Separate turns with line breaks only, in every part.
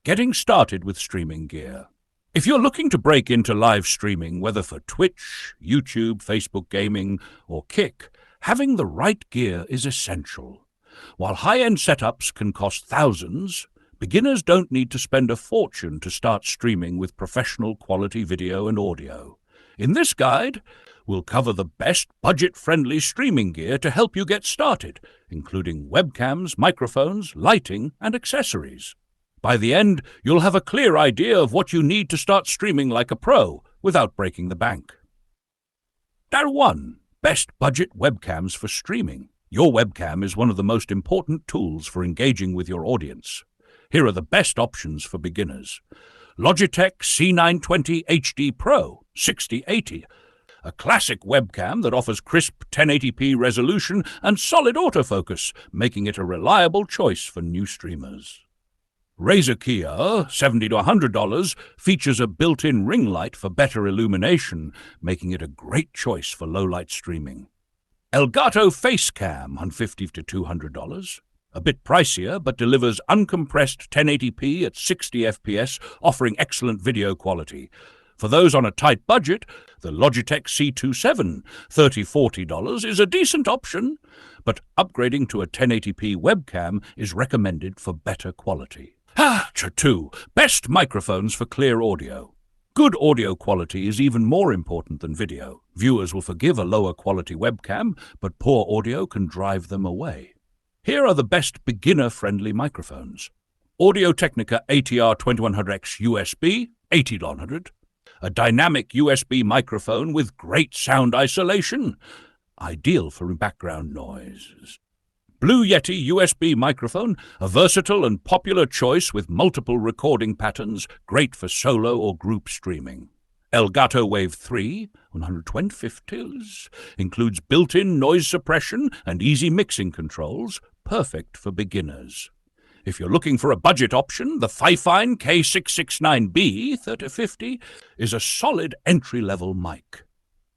Getting started with streaming gear. If you're looking to break into live streaming, whether for Twitch, YouTube, Facebook gaming, or Kick, having the right gear is essential. While high-end setups can cost thousands, beginners don't need to spend a fortune to start streaming with professional quality video and audio. In this guide, we'll cover the best budget-friendly streaming gear to help you get started, including webcams, microphones, lighting, and accessories. By the end, you'll have a clear idea of what you need to start streaming like a pro without breaking the bank. Now 1. Best budget webcams for streaming. Your webcam is one of the most important tools for engaging with your audience. Here are the best options for beginners. Logitech C920 HD Pro 6080, a classic webcam that offers crisp 1080p resolution and solid autofocus, making it a reliable choice for new streamers. Razer Kia, $70 to $100, features a built-in ring light for better illumination, making it a great choice for low-light streaming. Elgato Facecam, $150 to $200. A bit pricier, but delivers uncompressed 1080p at 60 FPS, offering excellent video quality. For those on a tight budget, the Logitech C27, $30 to $40, is a decent option, but upgrading to a 1080p webcam is recommended for better quality. 2. Best microphones for clear audio. Good audio quality is even more important than video. Viewers will forgive a lower quality webcam, but poor audio can drive them away. Here are the best beginner-friendly microphones. Audio-Technica ATR 2100X USB, $80. A dynamic USB microphone with great sound isolation, ideal for background noise. Blue Yeti USB microphone, a versatile and popular choice with multiple recording patterns, great for solo or group streaming. Elgato Wave 3, 120 includes built-in noise suppression and easy mixing controls, perfect for beginners. If you're looking for a budget option, the Fifine K669B 3050 is a solid entry-level mic.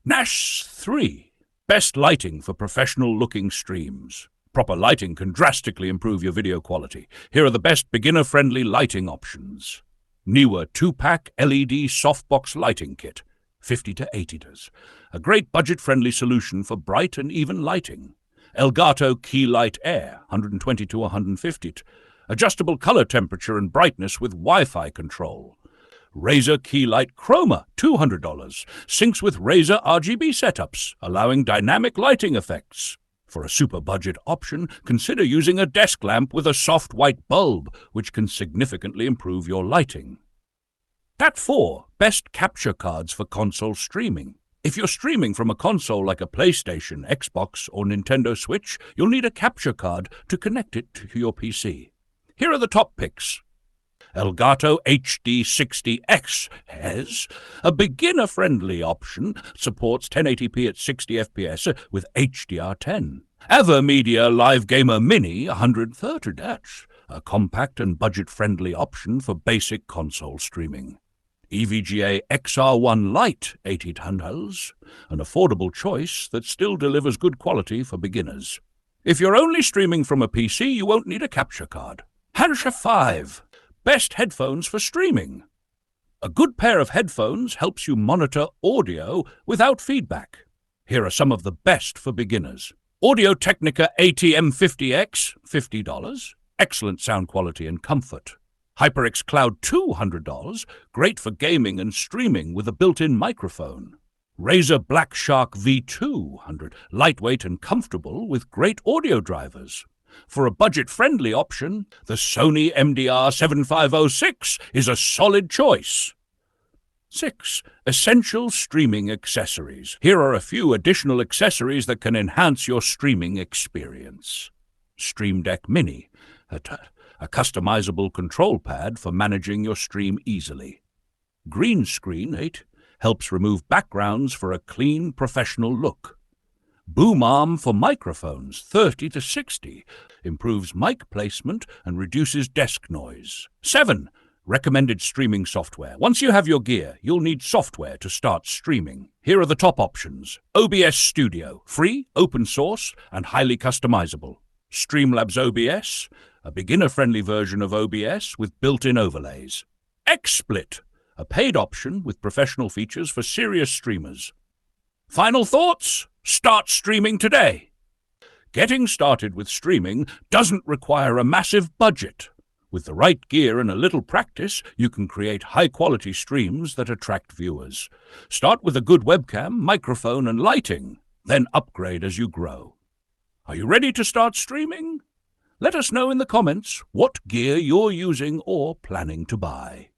Nash 3, best lighting for professional-looking streams. Proper lighting can drastically improve your video quality. Here are the best beginner-friendly lighting options. Neewer 2-pack LED softbox lighting kit, $50 to $80. A great budget-friendly solution for bright and even lighting. Elgato Key Light Air, $120 to $150. Adjustable color temperature and brightness with Wi-Fi control. Razer Key Light Chroma, $200. Syncs with Razer RGB setups, allowing dynamic lighting effects. For a super budget option, consider using a desk lamp with a soft white bulb, which can significantly improve your lighting. 4. Best capture cards for console streaming. If you're streaming from a console like a PlayStation, Xbox, or Nintendo Switch, you'll need a capture card to connect it to your PC. Here are the top picks. Elgato HD60X has a beginner-friendly option, supports 1080p at 60 FPS with HDR10. Avermedia Live Gamer Mini 130, a compact and budget-friendly option for basic console streaming. EVGA XR1 Lite 80 an affordable choice that still delivers good quality for beginners. If you're only streaming from a PC, you won't need a capture card. Hansha 5. Best headphones for streaming. A good pair of headphones helps you monitor audio without feedback. Here are some of the best for beginners. Audio-Technica ATM50X, $50. Excellent sound quality and comfort. HyperX Cloud 2, $100. Great for gaming and streaming with a built-in microphone. Razer Black Shark V2, $100. Lightweight and comfortable with great audio drivers. For a budget-friendly option, the Sony MDR7506 is a solid choice. 6. Essential streaming accessories. Here are a few additional accessories that can enhance your streaming experience. Stream Deck Mini, a customizable control pad for managing your stream easily. Green Screen 8 helps remove backgrounds for a clean, professional look. Boom Arm for microphones, $30 to $60, improves mic placement and reduces desk noise. 7. Recommended streaming software. Once you have your gear, you'll need software to start streaming. Here are the top options. OBS Studio, free, open source, and highly customizable. Streamlabs OBS, a beginner-friendly version of OBS with built-in overlays. XSplit, a paid option with professional features for serious streamers. Final thoughts? Start streaming today. Getting started with streaming doesn't require a massive budget. With the right gear and a little practice, you can create high-quality streams that attract viewers. Start with a good webcam, microphone, and lighting, then upgrade as you grow. Are you ready to start streaming? Let us know in the comments what gear you're using or planning to buy.